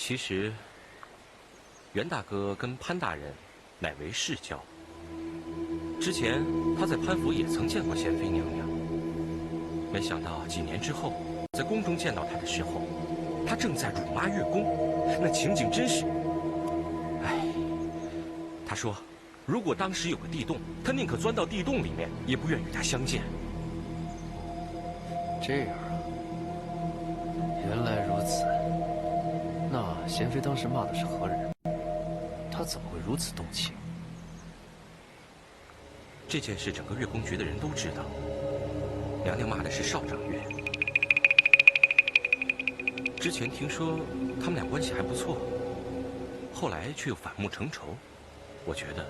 其实，袁大哥跟潘大人乃为世交。之前他在潘府也曾见过贤妃娘娘，没想到几年之后，在宫中见到她的时候，她正在辱骂月宫，那情景真是……哎，他说，如果当时有个地洞，他宁可钻到地洞里面，也不愿与她相见。这样啊，原来如此。那贤妃当时骂的是何人？她怎么会如此动情？这件事整个月宫局的人都知道，娘娘骂的是少长月。之前听说他们俩关系还不错，后来却又反目成仇。我觉得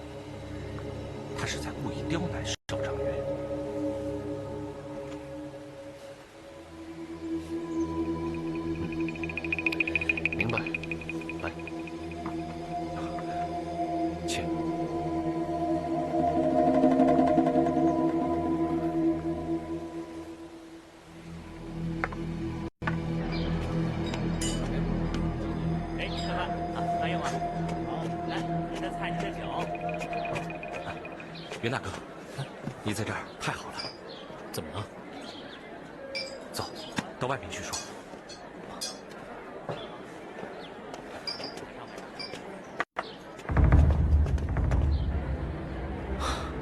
他是在故意刁难少长月。明白。来，请。袁大哥，你在这儿太好了。怎么了？走，到外面去说。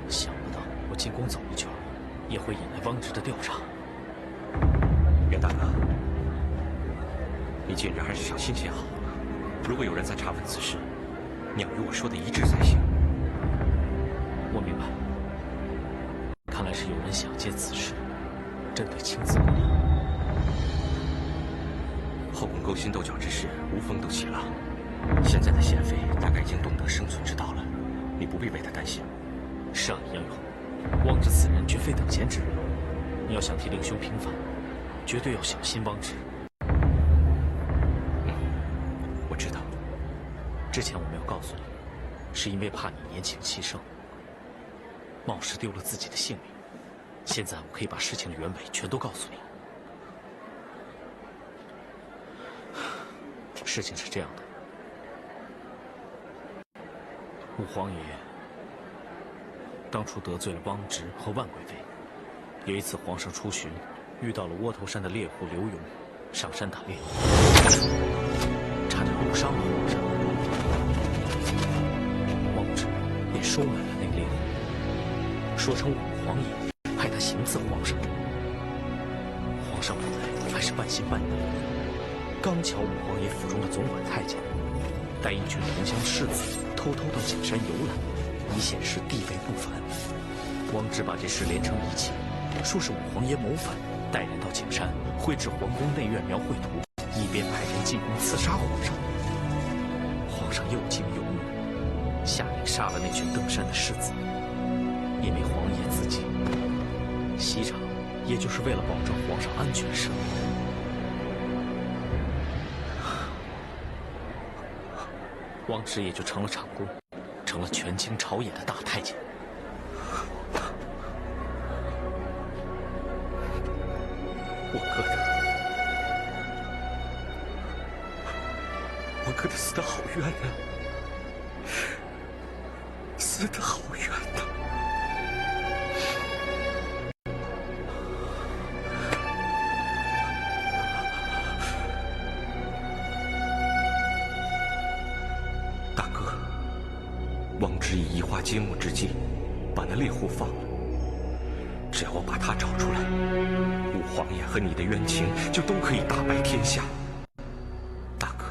想不到我进宫走一圈，也会引来汪直的调查。袁大哥，你近日还是小心些好。如果有人在查问此事，你要与我说的一致才行。我明白，看来是有人想借此事针对青子宫。后宫勾心斗角之事无风都起浪，现在的贤妃大概已经懂得生存之道了，你不必为她担心。是啊，杨勇，汪直此人绝非等闲之人，你要想替令兄平反，绝对要小心汪直。我知道。之前我没有告诉你，是因为怕你年轻气盛，冒失丢了自己的性命。现在我可以把事情的原委全都告诉你。事情是这样的，武皇爷当初得罪了汪直和万贵妃。有一次皇上出巡，遇到了窝头山的猎户刘勇，上山打猎，差点误伤了皇上。汪直便收买了那个猎户，说成武皇爷派他行刺皇上。皇上本来还是半信半疑，刚巧武皇爷府中的总管太监带一群同乡士子偷偷到景山游览，以显示地位不凡。汪直把这事连成一气，说是武皇爷谋反，带人到景山绘制皇宫内院描绘图，一边派人进宫刺杀皇上。皇上又惊又怒，下令杀了那群登山的士子。因为皇爷自己袭场，也就是为了保证皇上安全生命。汪直也就成了长工，成了权倾朝野的大太监。我哥他死得好冤呐，死得好冤呐！大哥，汪直以移花接木之计，把那猎户放了。只要我把他找出来，武皇爷和你的冤情就都可以大白天下。大哥，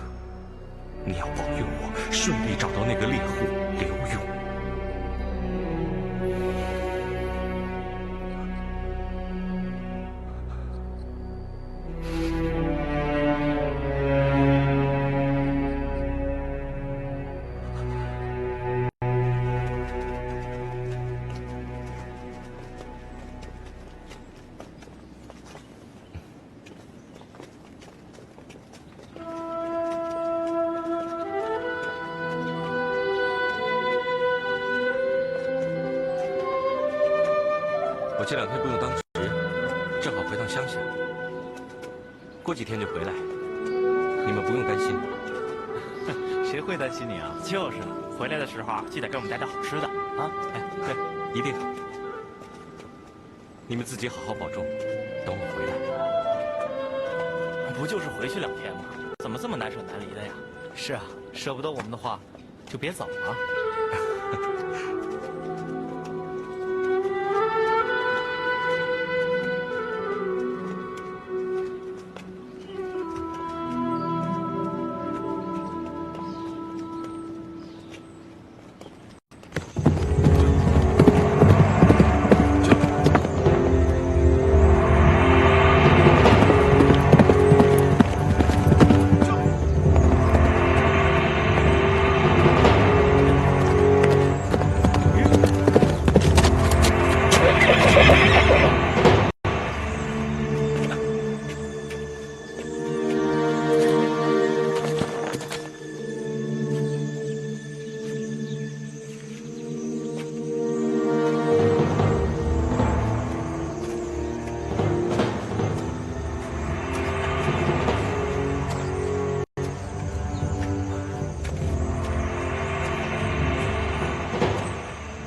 你要保佑我顺利找到那个猎户刘勇。我这2天不用当值，正好回趟乡下。过几天就回来，你们不用担心。谁会担心你啊？就是，回来的时候啊，记得给我们带点好吃的啊！哎，对，一定的。你们自己好好保重，等我回来。不就是回去2天吗？怎么这么难舍难离的呀？是啊，舍不得我们的话，就别走了。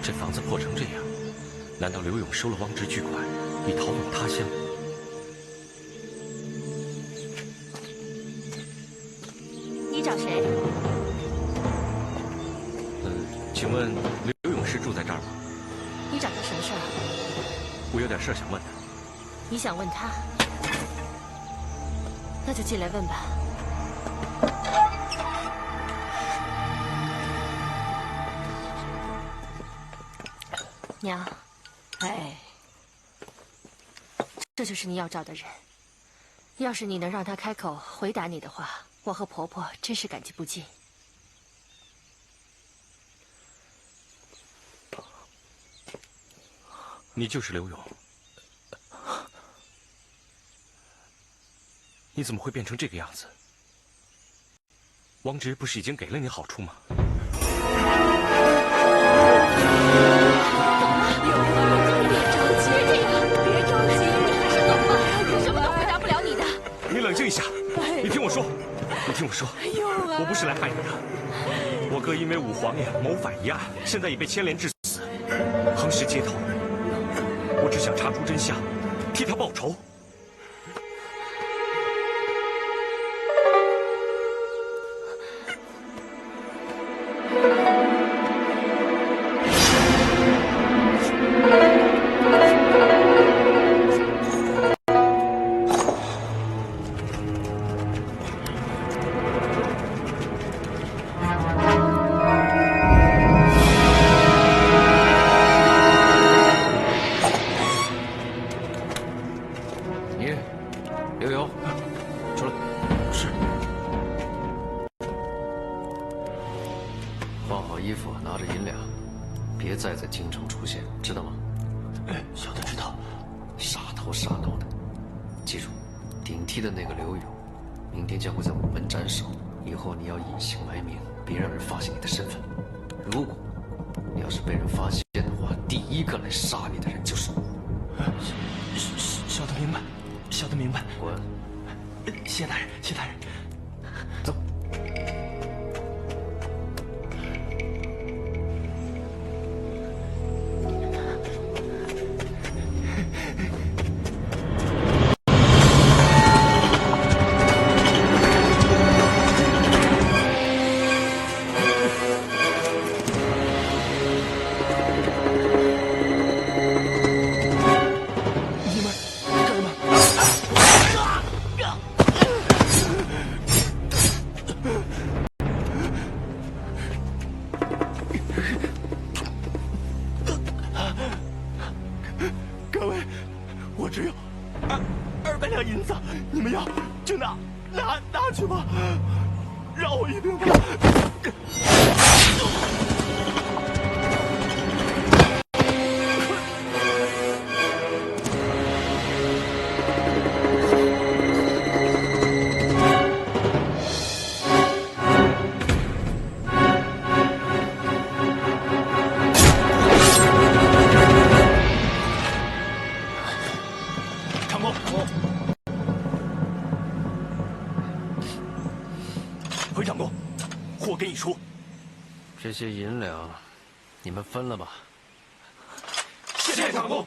这房子破成这样，难道刘勇收了汪直巨款，以逃往他乡？你找谁？请问刘勇是住在这儿吗？你找他什么事儿？我有点事儿想问他。你想问他？那就进来问吧。娘，哎，这就是你要找的人。要是你能让他开口回答你的话，我和婆婆真是感激不尽。你就是刘勇，你怎么会变成这个样子？汪直不是已经给了你好处吗？你冷静一下，你听我说，你听我说，我不是来害你的。我哥因为武皇爷谋反一案，现在已被牵连致死，横尸街头。我只想查出真相，替他报仇。回长工，货给你出。这些银两，你们分了吧。谢长公。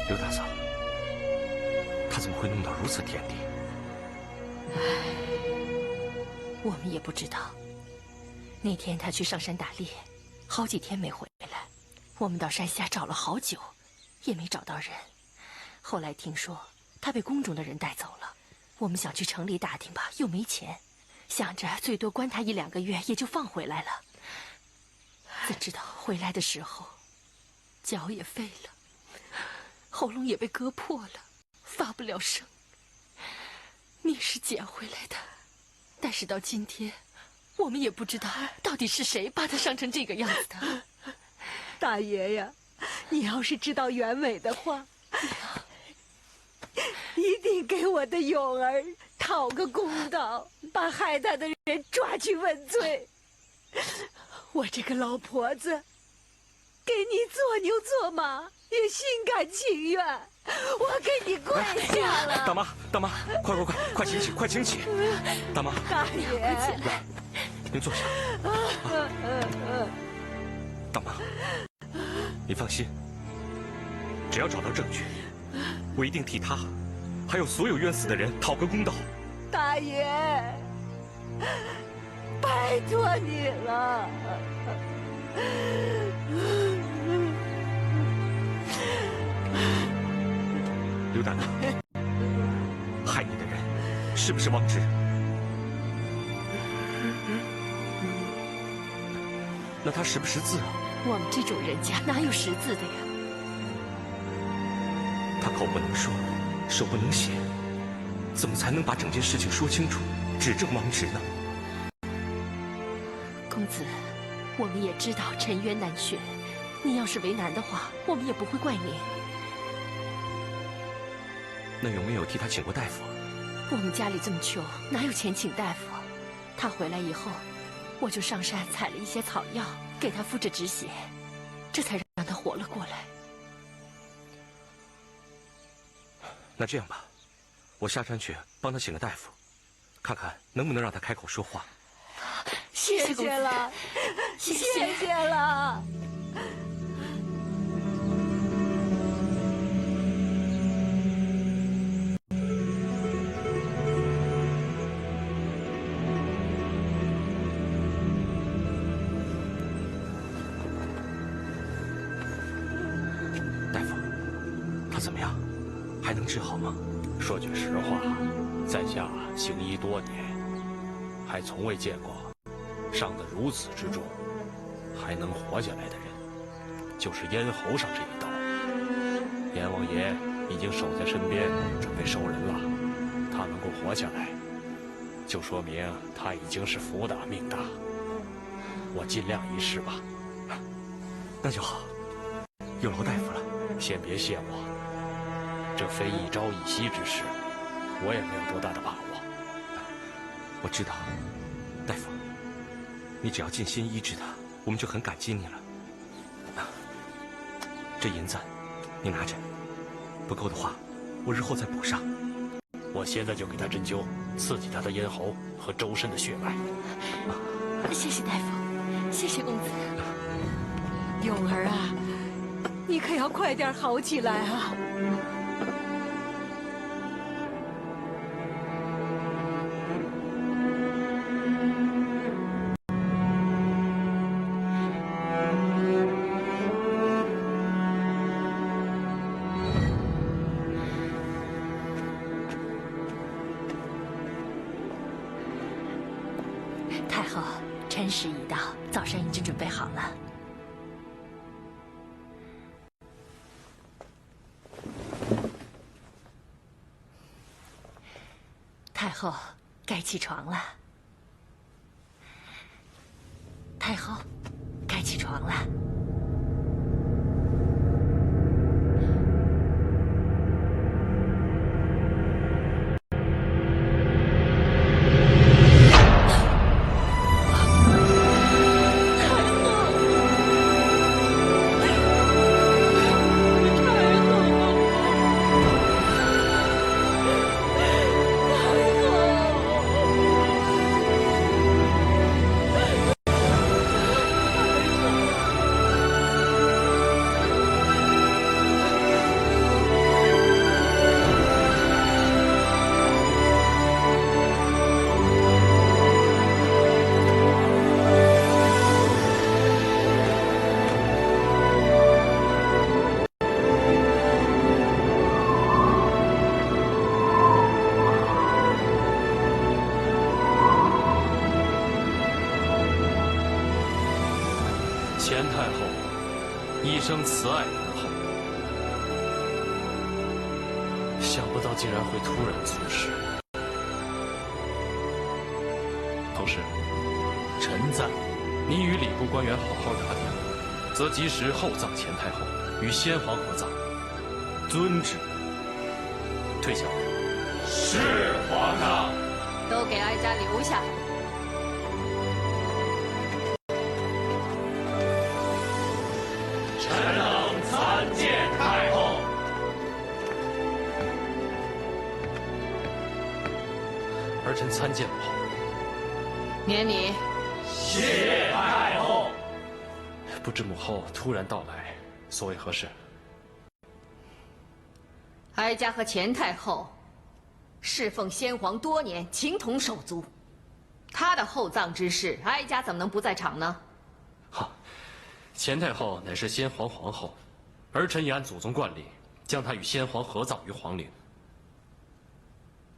刘大嫂，他怎么会弄到如此田地？我们也不知道。那天他去上山打猎，好几天没回来。我们到山下找了好久，也没找到人。后来听说他被宫中的人带走了，我们想去城里打听吧，又没钱，想着最多关他1、2个月，也就放回来了。怎知道回来的时候，脚也废了，喉咙也被割破了，发不了声。命是捡回来的，但是到今天，我们也不知道到底是谁把他伤成这个样子的。大爷呀，你要是知道原委的话，一定给我的勇儿讨个公道，把害他的人抓去问罪。我这个老婆子，给你做牛做马也心甘情愿，我给你跪下了。大妈，大妈，快请起，快请起！大妈，大爷，来，您坐下。大妈，你放心，只要找到证据，我一定替他，还有所有冤死的人讨个公道。大爷，拜托你了。刘大哥，害你的人是不是王直？那他识不识字啊？我们这种人家哪有识字的呀？他口不能说，手不能写，怎么才能把整件事情说清楚，指证王直呢？公子，我们也知道沉冤难雪，你要是为难的话，我们也不会怪你。那有没有替他请过大夫？我们家里这么穷，哪有钱请大夫？他回来以后，我就上山采了一些草药，给他敷着止血，这才让他活了过来。那这样吧，我下山去帮他请个大夫，看看能不能让他开口说话。谢谢了，谢谢了。大夫，他怎么样？还能治好吗？说句实话，在下行医多年，还从未见过伤得如此之重还能活下来的人。就是咽喉上这一刀，阎王爷已经守在身边，准备收人了。他能够活下来，就说明他已经是福大命大。我尽量一试吧。那就好，有劳大夫了。先别谢我，这非一朝一夕之事，我也没有多大的把握。我知道，大夫，你只要尽心医治他，我们就很感激你了。这银子，你拿着，不够的话，我日后再补上。我现在就给他针灸，刺激他的咽喉和周身的血脉。谢谢大夫，谢谢公子。勇儿啊，你可要快点好起来啊！太后，辰时已到，早膳已经准备好了。太后，该起床了。太后，该起床了。前太后一生慈爱仁厚，想不到竟然会突然猝逝。同时，臣赞你与礼部官员好好打点，则及时厚葬前太后，与先皇合葬。遵旨。退下。是皇上。都给哀家留下。臣等参见太后。儿臣参见母后。免礼。谢太后。不知母后突然到来，所为何事？哀家和前太后侍奉先皇多年，情同手足。他的厚葬之事，哀家怎么能不在场呢？好，前太后乃是先皇皇后，儿臣也按祖宗惯例，将她与先皇合葬于皇陵。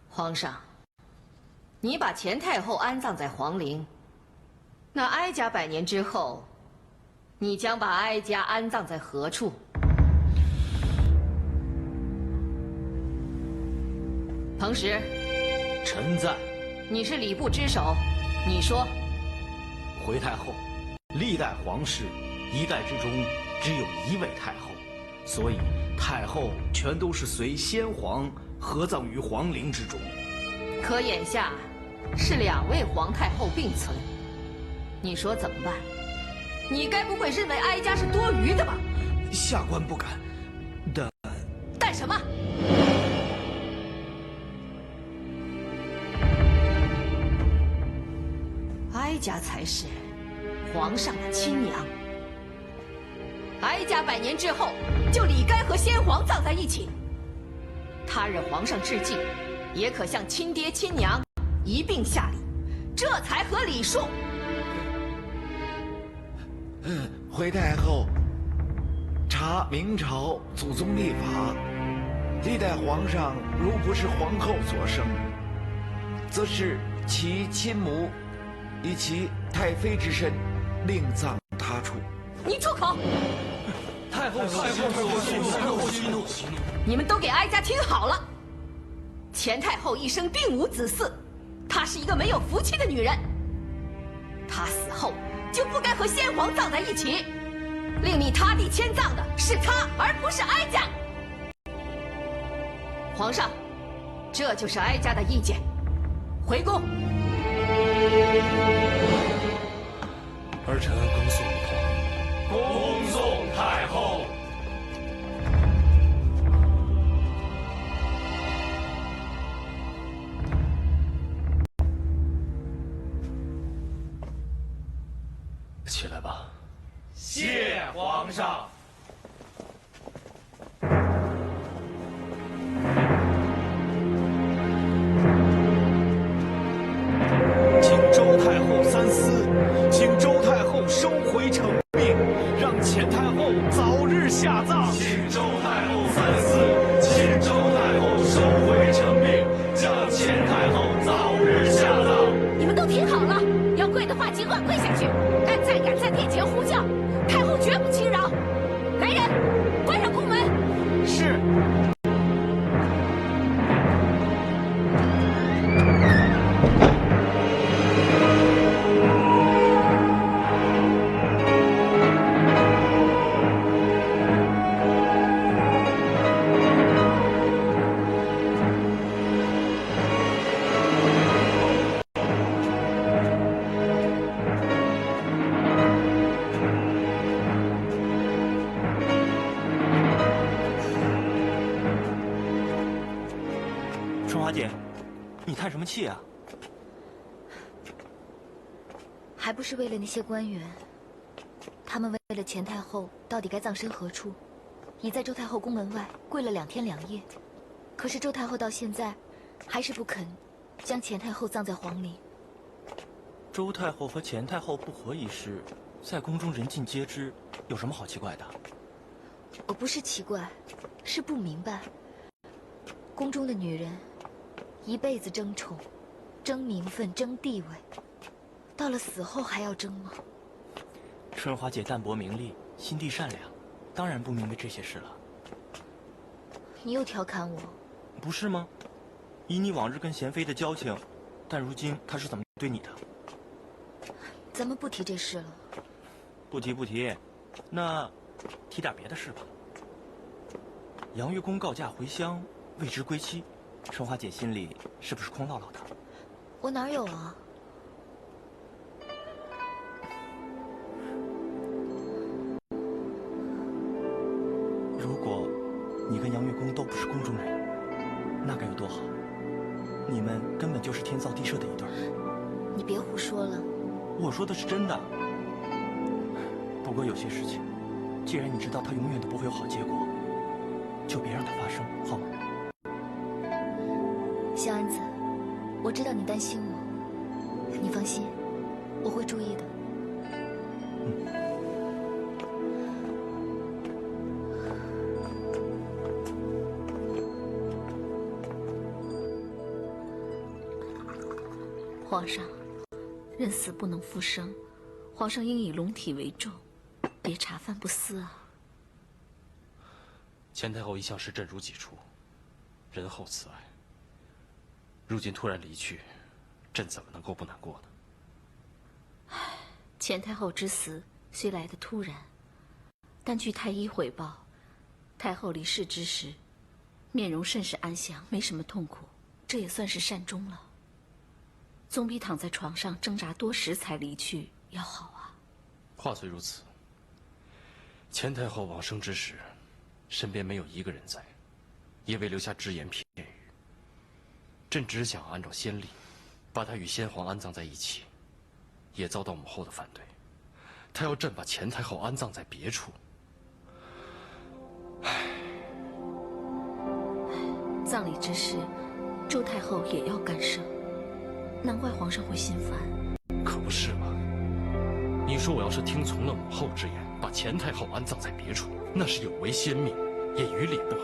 皇上，你把前太后安葬在皇陵，那哀家100年之后，你将把哀家安葬在何处？彭石，臣在。你是礼部之首，你说。回太后，历代皇室一代之中只有1位太后，所以太后全都是随先皇合葬于皇陵之中。可眼下是2位皇太后并存，你说怎么办？你该不会认为哀家是多余的吧？下官不敢。但什么？哀家才是皇上的亲娘，哀家100年之后就理该和先皇葬在一起。他日皇上致祭，也可向亲爹亲娘一并下礼，这才合礼数。回太后，查明朝祖宗历法，历代皇上如不是皇后所生，则是其亲母以其太妃之身另葬他处。你住口！太后息怒！你们都给哀家听好了，前太后一生并无子嗣，她是一个没有福气的女人。她死后就不该和先皇葬在一起，另觅他地迁葬的是她，而不是哀家。皇上，这就是哀家的意见，回宫。儿臣恭送母后。恭送太后。起来吧。谢皇上。请周太后三思，请周太后收回成命，让前太后早日下葬。请周太后三思，请周太后收回成命，将前太后早日下葬。你们都听好了，要跪管跪下去！但再敢在殿前呼叫，太后绝不轻饶。来人，关上宫门。是。春华姐，你叹什么气啊？还不是为了那些官员，他们为了钱太后到底该葬身何处，已在周太后宫门外跪了2天2夜。可是周太后到现在，还是不肯将钱太后葬在皇陵。周太后和钱太后不和一事，在宫中人尽皆知，有什么好奇怪的？我不是奇怪，是不明白。宫中的女人，一辈子争宠、争名分、争地位，到了死后还要争吗？春华姐淡泊名利，心地善良，当然不明白这些事了。你又调侃我，不是吗？以你往日跟贤妃的交情，但如今她是怎么对你的？咱们不提这事了。不提不提，那提点别的事吧。杨月宫告假回乡，未知归期，春华姐心里是不是空落落的？我哪有啊？如果你跟杨月宫都不是宫中人，那该有多好！你们根本就是天造地设的一对儿。你别胡说了。我说的是真的。不过有些事情，既然你知道它永远都不会有好结果，就别让它发生，好吗？小安子，我知道你担心我，你放心，我会注意的。皇上，人死不能复生，皇上应以龙体为重，别茶饭不思啊。钱太后一向视朕如己出，仁厚慈爱。如今突然离去，朕怎么能够不难过呢？钱太后之死虽来得突然，但据太医回报，太后离世之时，面容甚是安详，没什么痛苦，这也算是善终了。总比躺在床上挣扎多时才离去要好啊。话虽如此，钱太后往生之时，身边没有一个人在，也未留下只言片语。朕只想按照先例，把她与先皇安葬在一起，也遭到母后的反对。她要朕把钱太后安葬在别处。葬礼之事，周太后也要干涉，难怪皇上会心烦。可不是嘛！你说我要是听从了母后之言，把钱太后安葬在别处，那是有违先命，也与礼不合，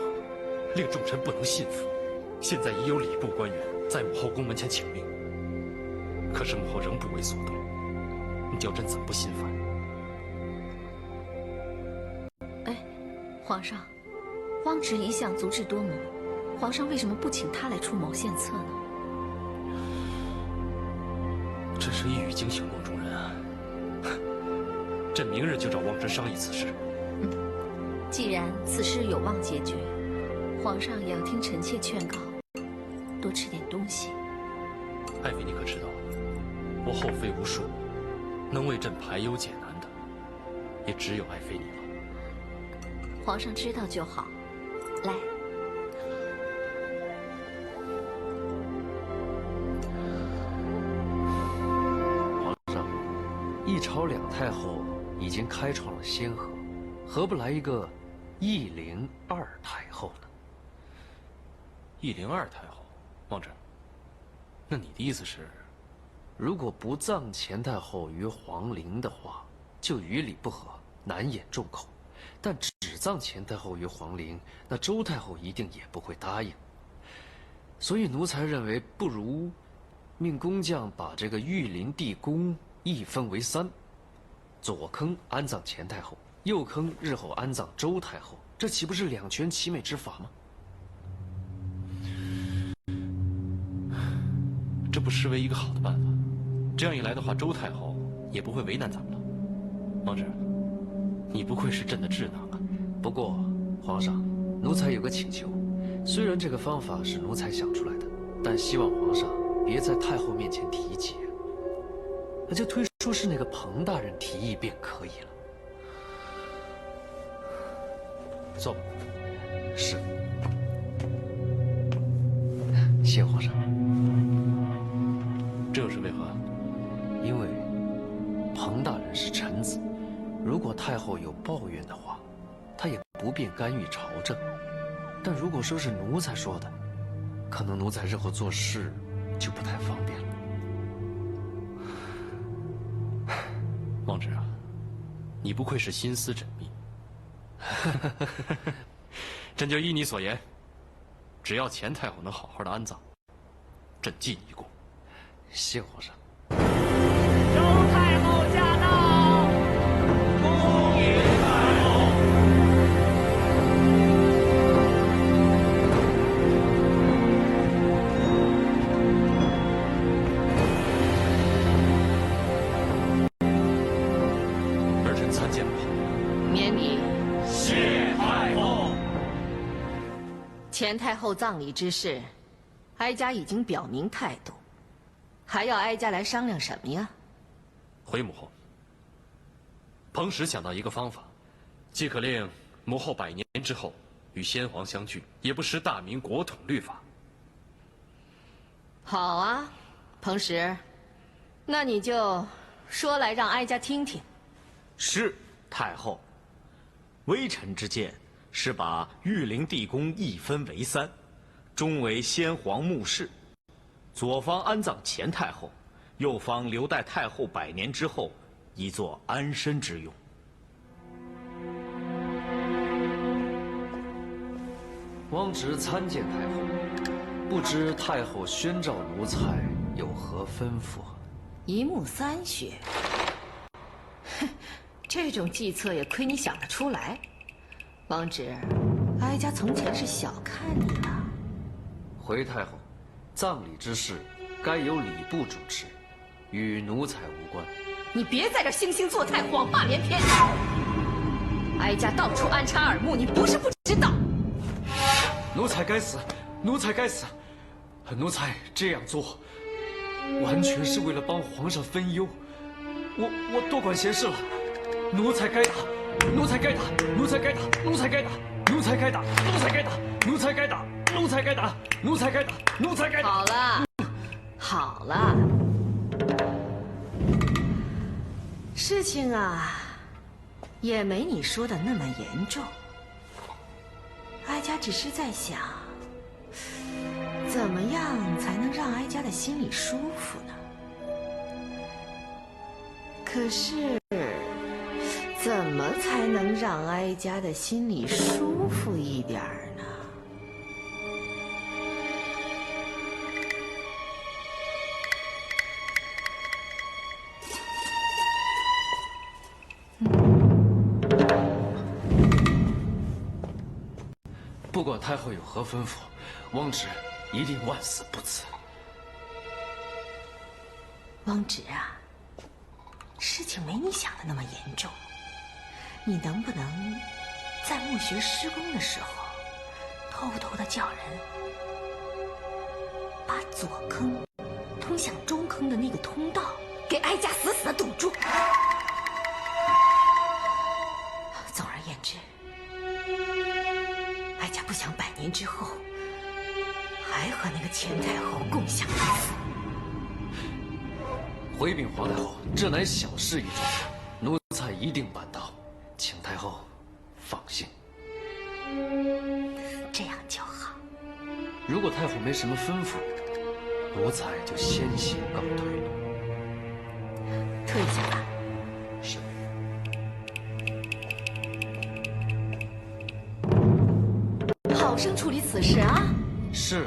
令众臣不能信服。现在已有礼部官员在母后宫门前请命，可是母后仍不为所动，你叫朕怎么不心烦？哎，皇上，汪直一向足智多谋，皇上为什么不请他来出谋献策呢？朕是一语惊醒梦中人啊！朕明日就找汪直商议此事。既然此事有望解决，皇上也要听臣妾劝告，多吃点东西。爱妃，你可知道，我后妃无数，能为朕排忧解难的，也只有爱妃你了。皇上知道就好。来。一朝两太后已经开创了先河，何不来一个一灵二太后呢？一灵二太后，望着，那你的意思是，如果不葬钱太后于皇陵的话，就与礼不合，难掩众口；但只葬钱太后于皇陵，那周太后一定也不会答应。所以奴才认为，不如命工匠把这个御林地宫一分为3，左坑安葬前太后，右坑日后安葬周太后，这岂不是两全其美之法吗？这不失为一个好的办法。这样一来的话，周太后也不会为难咱们了。王侄，你不愧是朕的智囊啊！不过，皇上，奴才有个请求，虽然这个方法是奴才想出来的，但希望皇上别在太后面前提及，那就推说是那个彭大人提议便可以了。坐吧。是。谢皇上。这又是为何？因为彭大人是臣子，如果太后有抱怨的话，他也不便干预朝政。但如果说是奴才说的，可能奴才日后做事就不太方便了。王侄啊，你不愧是心思缜密。朕就依你所言，只要钱太后能好好的安葬，朕尽一功。谢皇上。周太后驾到！恭迎太后！儿臣参见母后。免礼。谢太后。前太后葬礼之事，哀家已经表明态度。还要哀家来商量什么呀？回母后，彭使想到一个方法，既可令母后100年之后与先皇相聚，也不失大明国统律法。好啊，彭使，那你就说来让哀家听听。是太后，微臣之见是把玉陵地宫一分为3，中为先皇墓室。左方安葬前太后，右方留待太后100年之后，以作安身之用。汪直参见太后，不知太后宣召奴才有何吩咐？一目3穴，哼，这种计策也亏你想得出来。汪直，哀家从前是小看你了。回太后。葬礼之事，该由礼部主持，与奴才无关。你别在这惺惺作态，谎话连篇。哀家到处安插耳目，你不是不知道。奴才该死，奴才该死！奴才这样做，完全是为了帮皇上分忧。我多管闲事了，奴才该打，奴才该打，奴才该打，奴才该打，奴才该打，奴才该打，奴才该打。奴才该打，奴才该打，奴才该打。好了，好了，事情啊，也没你说的那么严重。哀家只是在想，怎么样才能让哀家的心里舒服呢？可是，怎么才能让哀家的心里舒服一点呢？不管太后有何吩咐，汪直一定万死不辞。汪直啊，事情没你想的那么严重。你能不能在墓穴施工的时候，偷偷的叫人把左坑通向中坑的那个通道给哀家死死的堵住？总而言之，哀家不想100年之后还和那个钱太后共享一夫。回禀皇太后，这乃小事一桩，奴才一定办到，请太后放心。这样就好。如果太后没什么吩咐，奴才就先行告退了。退下吧。是。好生处理此事啊！是。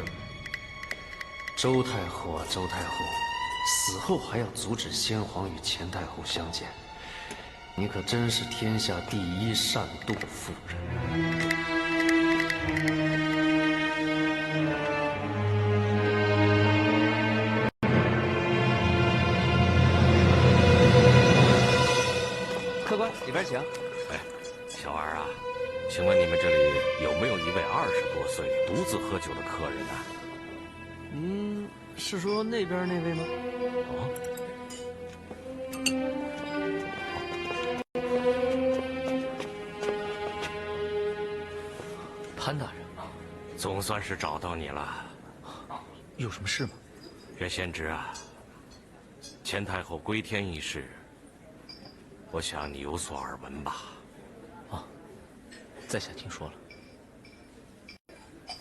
周太后啊，周太后，死后还要阻止先皇与钱太后相见，你可真是天下第一善妒妇人。客官，里边请。哎，小二啊，请问你们这里有没有一位20多岁独自喝酒的客人呢？是说那边那位吗？潘大人吗？总算是找到你了。有什么事吗？岳仙芝啊，钱太后归天一事，我想你有所耳闻吧？在下听说了。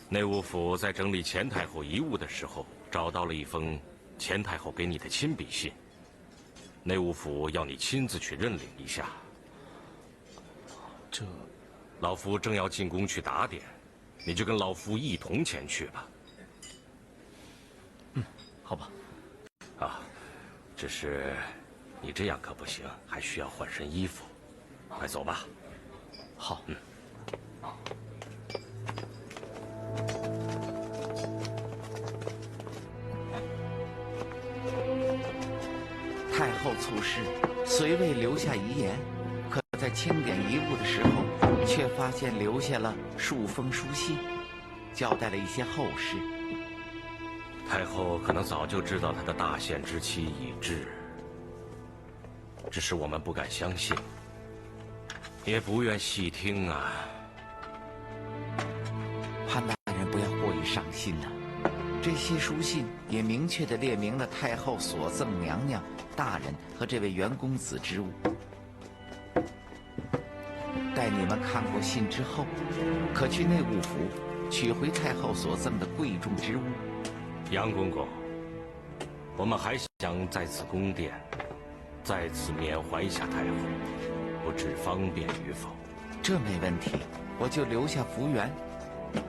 内务府在整理钱太后遗物的时候，找到了一封钱太后给你的亲笔信。内务府要你亲自去认领一下。这，老夫正要进宫去打点，你就跟老夫一同前去吧。好吧。啊，只是你这样可不行，还需要换身衣服。快走吧。好。太后猝逝，虽未留下遗言，可在清点遗物的时候，却发现留下了数封书信，交代了一些后事。太后可能早就知道她的大限之期已至，只是我们不敢相信，也不愿细听啊。潘大人不要过于伤心了。这些书信也明确地列明了太后所赠娘娘、大人和这位袁公子之物。待你们看过信之后，可去内务府取回太后所赠的贵重之物。杨公公，我们还想在此宫殿再次缅怀一下太后，不知方便与否？这没问题，我就留下福源，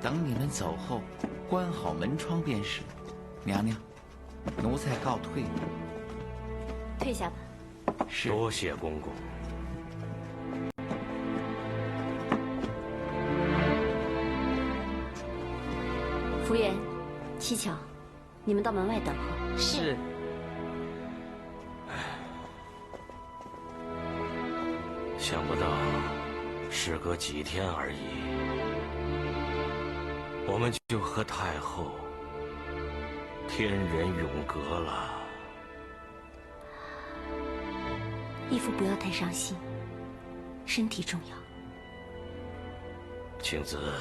等你们走后，关好门窗便是。娘娘，奴才告退。退下吧。是。多谢公公。福源、七巧，你们到门外等候。是。想不到，时隔几天而已，我们就和太后天人永隔了。义父不要太伤心，身体重要。庆子，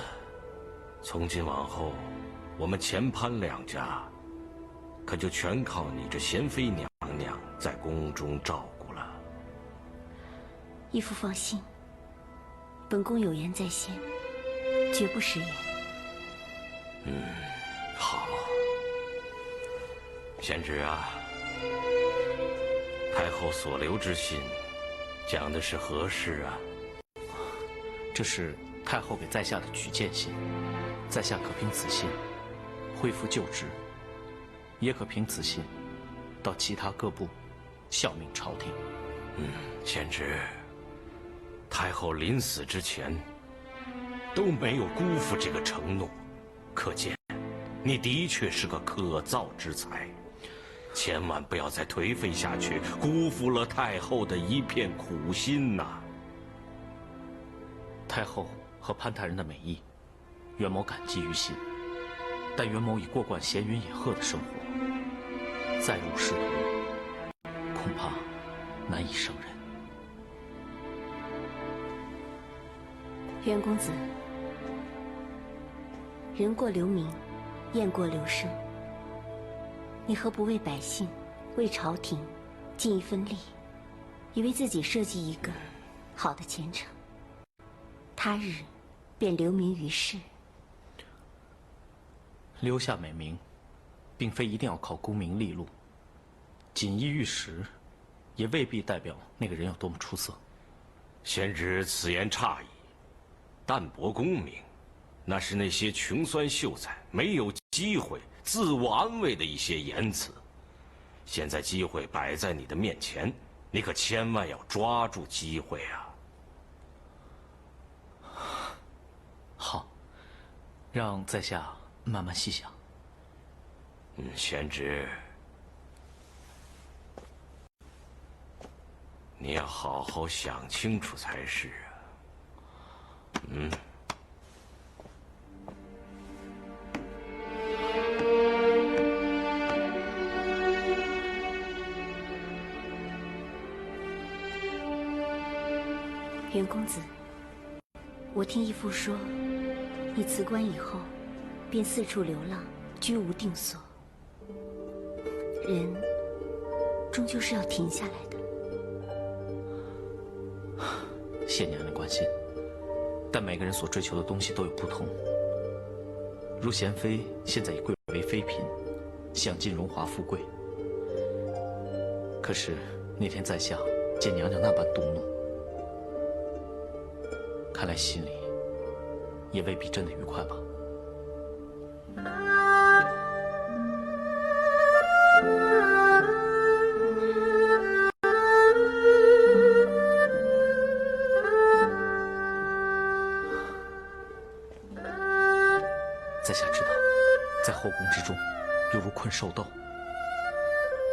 从今往后，我们钱潘两家，可就全靠你这贤妃娘娘在宫中照顾了。义父放心，本宫有言在先，绝不食言。好。贤侄啊，太后所留之信，讲的是何事啊？这是太后给在下的举荐信，在下可凭此信恢复旧职，也可凭此信到其他各部效命朝廷。贤侄，太后临死之前都没有辜负这个承诺，可见你的确是个可造之才。千万不要再颓废下去，辜负了太后的一片苦心呐！太后和潘大人的美意，袁某感激于心。但袁某已过惯闲云野鹤的生活，再入仕途，恐怕难以胜任。袁公子，人过留名，雁过留声。你何不为百姓、为朝廷尽一份力，也为自己设计一个好的前程？他日便留名于世。留下美名，并非一定要靠功名利禄，锦衣玉食，也未必代表那个人有多么出色。贤侄此言差矣，淡泊功名，那是那些穷酸秀才没有机会自我安慰的一些言辞。现在机会摆在你的面前，你可千万要抓住机会啊！好，让在下慢慢细想。贤侄，你要好好想清楚才是啊。袁公子，我听义父说，你辞官以后，便四处流浪，居无定所。人终究是要停下来的。谢娘娘关心，但每个人所追求的东西都有不同。如贤妃现在已贵为妃嫔，享尽荣华富贵。可是那天在下见娘娘那般动怒，看来心里也未必真的愉快吧。在下知道，在后宫之中，犹如困兽斗，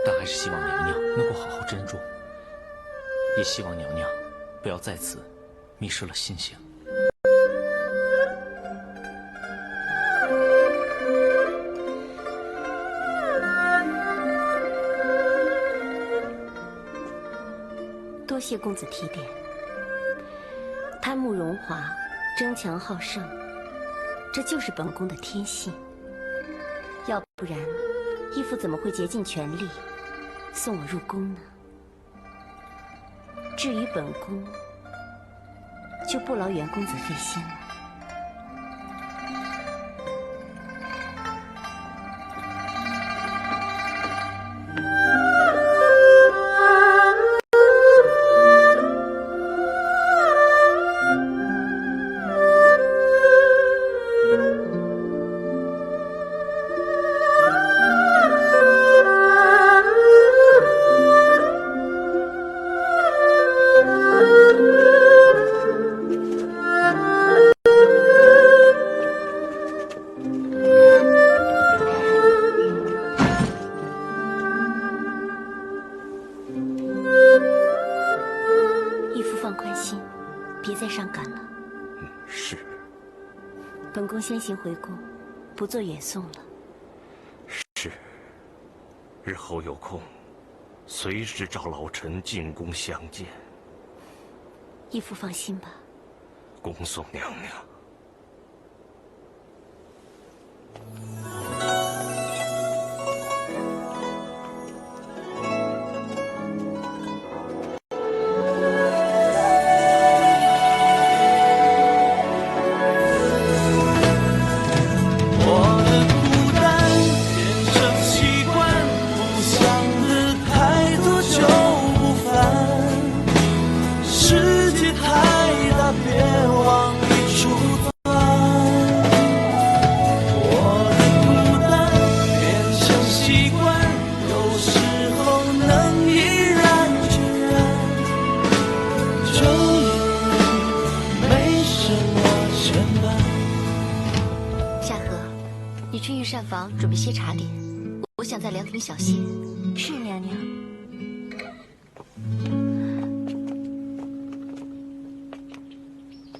但还是希望娘娘能够好好珍重，也希望娘娘不要在此迷失了心性。多谢公子提点。贪慕荣华，争强好胜，这就是本宫的天性。要不然，义父怎么会竭尽全力送我入宫呢？至于本宫，就不劳袁公子费心了。先行回宫，不做远送了。是。日后有空，随时召老臣进宫相见。义父放心吧。恭送娘娘。准备些茶点，我想在凉亭小歇。是娘娘。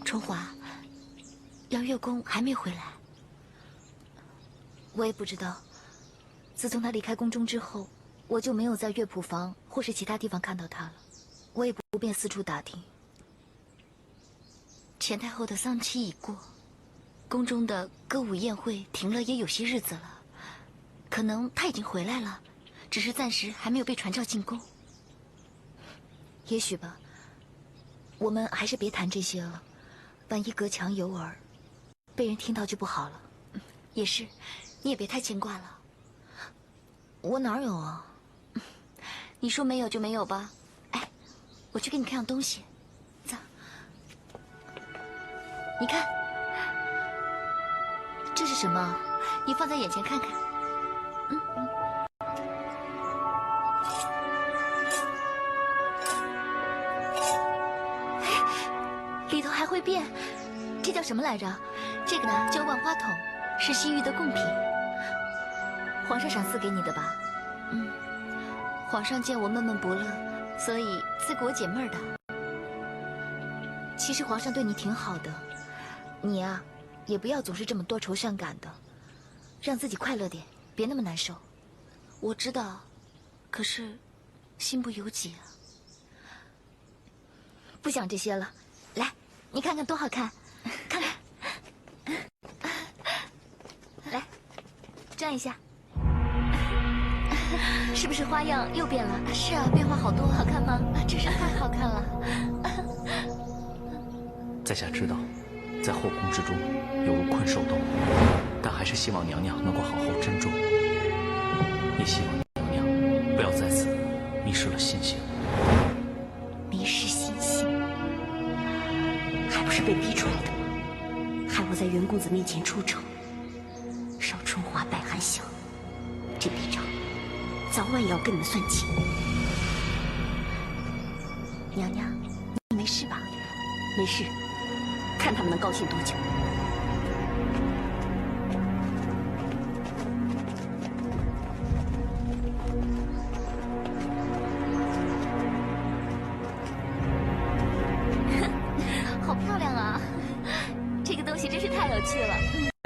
春华，杨月宫还没回来。我也不知道。自从他离开宫中之后，我就没有在乐谱房或是其他地方看到他了。我也不便四处打听。钱太后的丧期已过，宫中的歌舞宴会停了也有些日子了。可能他已经回来了，只是暂时还没有被传召进宫。也许吧。我们还是别谈这些了，万一隔墙有耳，被人听到就不好了。也是，你也别太牵挂了。我哪有啊？你说没有就没有吧。哎，我去给你看样东西。走，你看，这是什么？你放在眼前看看。里头还会变，这叫什么来着？这个呢叫万花筒，是西域的贡品，皇上赏赐给你的吧？皇上见我闷闷不乐，所以赐给我解闷的。其实皇上对你挺好的，你呀，也不要总是这么多愁善感的，让自己快乐点，别那么难受。我知道，可是心不由己啊。不想这些了，来，你看看多好看，看看，来，转一下，是不是花样又变了？是啊，变化好多，好看吗？真是太好看了。在下知道，在后宫之中犹如困兽斗，但还是希望娘娘能够好好珍重，也希望娘娘不要在此迷失了信心。迷失信心，还不是被逼出来的吗？害我在袁公子面前出丑，少春华败韩晓，这笔账早晚也要跟你们算清。娘娘，你没事吧？没事，看他们能高兴多久。好漂亮啊！这个东西真是太有趣了。